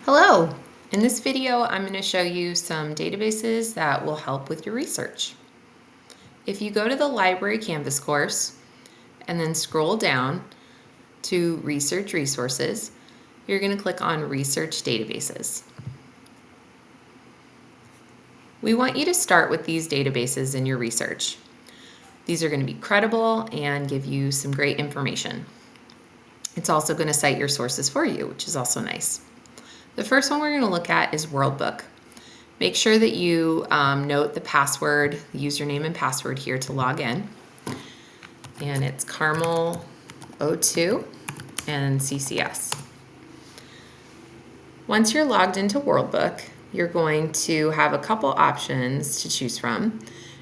Hello! In this video, I'm going to show you some databases that will help with your research. If you go to the library Canvas course and then scroll down to Research Resources, you're going to click on Research Databases. We want you to start with these databases in your research. These are going to be credible and give you some great information. It's also going to cite your sources for you, which is also nice. The first one we're going to look at is WorldBook. Make sure that you note the password, the username and password here to log in. And it's Carmel02 and CCS. Once you're logged into WorldBook, you're going to have a couple options to choose from,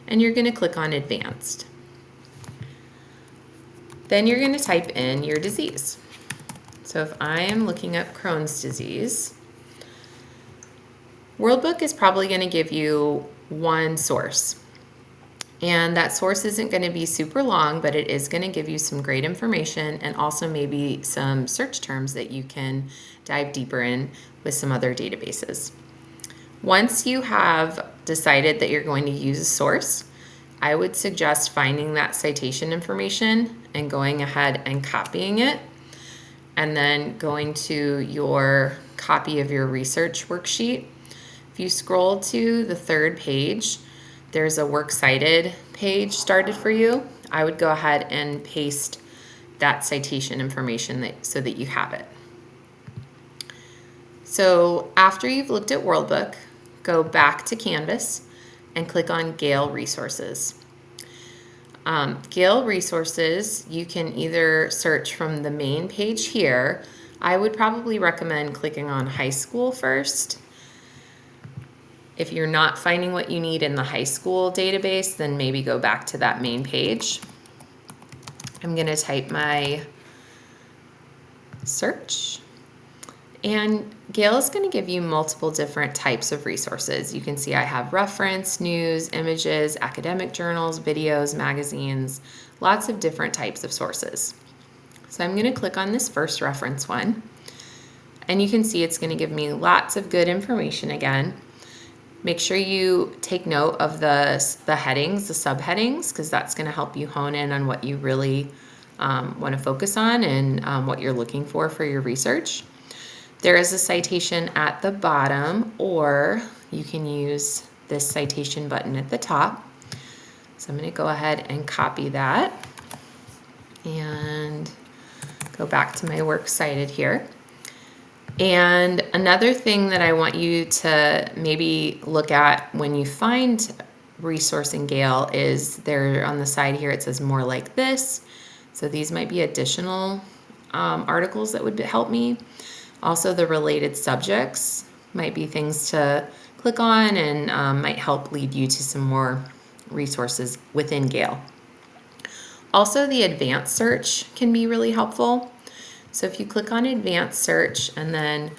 and you're going to click on Advanced. Then you're going to type in your disease. So if I am looking up Crohn's disease, WorldBook is probably going to give you one source. And that source isn't going to be super long, but it is going to give you some great information and also maybe some search terms that you can dive deeper in with some other databases. Once you have decided that you're going to use a source, I would suggest finding that citation information and going ahead and copying it, and then going to your copy of your research worksheet. If you scroll to the third page, there's a works cited page started for you. I would go ahead and paste that citation information so that you have it. So after you've looked at WorldBook, go back to Canvas and click on Gale Resources. Gale Resources, you can either search from the main page here. I would probably recommend clicking on high school first. If you're not finding what you need in the high school database, then maybe go back to that main page. I'm going to type my search. And Gale is going to give you multiple different types of resources. You can see I have reference, news, images, academic journals, videos, magazines, lots of different types of sources. So I'm going to click on this first reference one. And you can see it's going to give me lots of good information again. Make sure you take note of the headings, the subheadings, because that's going to help you hone in on what you really want to focus on and what you're looking for your research. There is a citation at the bottom, or you can use this citation button at the top. So I'm going to go ahead and copy that and go back to my works cited here. And another thing that I want you to maybe look at when you find resource in Gale is there on the side here it says more like this. So these might be additional articles that would help me. Also, the related subjects might be things to click on and might help lead you to some more resources within Gale. Also, the advanced search can be really helpful. So if you click on advanced search, and then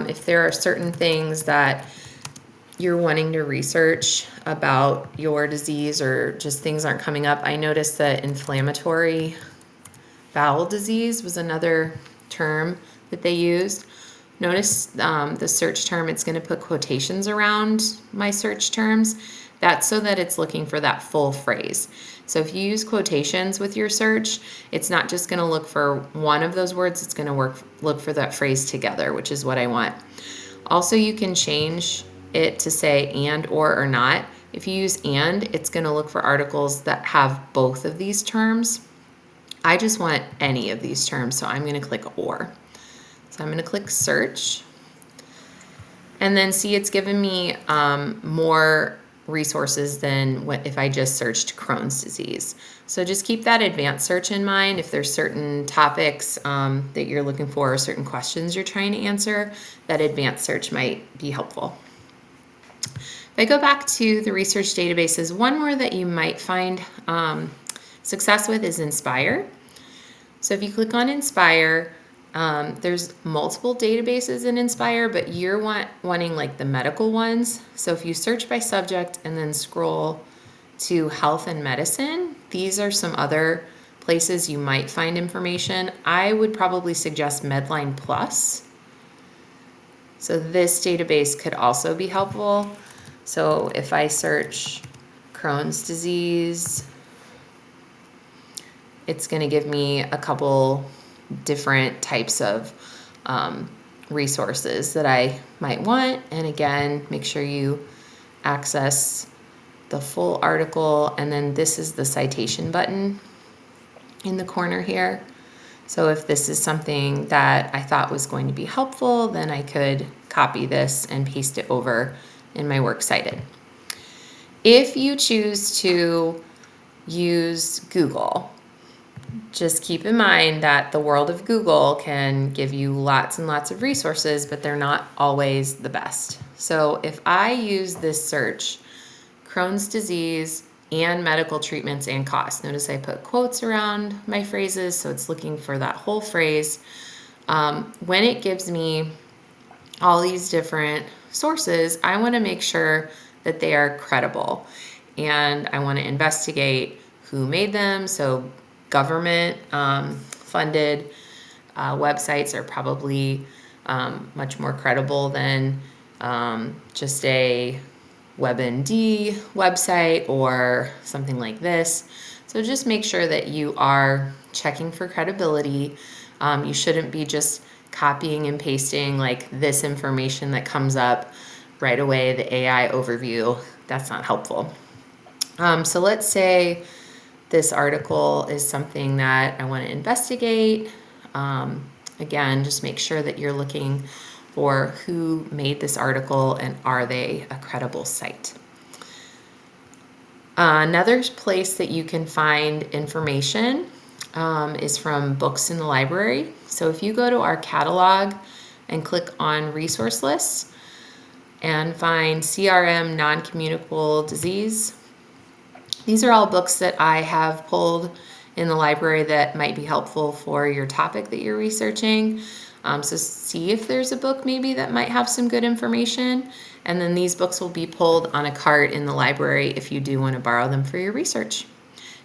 if there are certain things that you're wanting to research about your disease or just things aren't coming up, I noticed that inflammatory bowel disease was another term that they used. Notice the search term, it's going to put quotations around my search terms. That's so that it's looking for that full phrase. So if you use quotations with your search, it's not just going to look for one of those words, it's going to look for that phrase together, which is what I want. Also, you can change it to say and, or not. If you use and, it's going to look for articles that have both of these terms. I just want any of these terms, so I'm going to click or. So I'm going to click search. And then see, it's given me more resources than if I just searched Crohn's disease. So just keep that advanced search in mind. If there's certain topics that you're looking for or certain questions you're trying to answer, that advanced search might be helpful. If I go back to the research databases, one more that you might find success with is Inspire. So if you click on Inspire, there's multiple databases in Inspire, but you're wanting like the medical ones. So if you search by subject and then scroll to health and medicine, these are some other places you might find information. I would probably suggest Medline Plus So this database could also be helpful. So if I search Crohn's disease, it's going to give me a couple different types of resources that I might want. And again, make sure you access the full article. And then this is the citation button in the corner here. So if this is something that I thought was going to be helpful, then I could copy this and paste it over in my Works Cited. If you choose to use Google, just keep in mind that the world of Google can give you lots and lots of resources, but they're not always the best. So if I use this search, Crohn's disease and medical treatments and costs, notice I put quotes around my phrases, so it's looking for that whole phrase. When it gives me all these different sources, I want to make sure that they are credible. And I want to investigate who made them. So government funded websites are probably much more credible than just a WebMD website or something like this. So just make sure that you are checking for credibility. You shouldn't be just copying and pasting like this information that comes up right away, the AI overview. That's not helpful. So let's say this article is something that I want to investigate. Again, just make sure that you're looking for who made this article and are they a credible site. Another place that you can find information is from books in the library. So if you go to our catalog and click on resource lists and find CRM non-communicable disease, these are all books that I have pulled in the library that might be helpful for your topic that you're researching. So see if there's a book maybe that might have some good information. And then these books will be pulled on a cart in the library if you do want to borrow them for your research.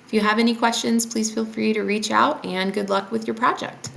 If you have any questions, please feel free to reach out, and good luck with your project.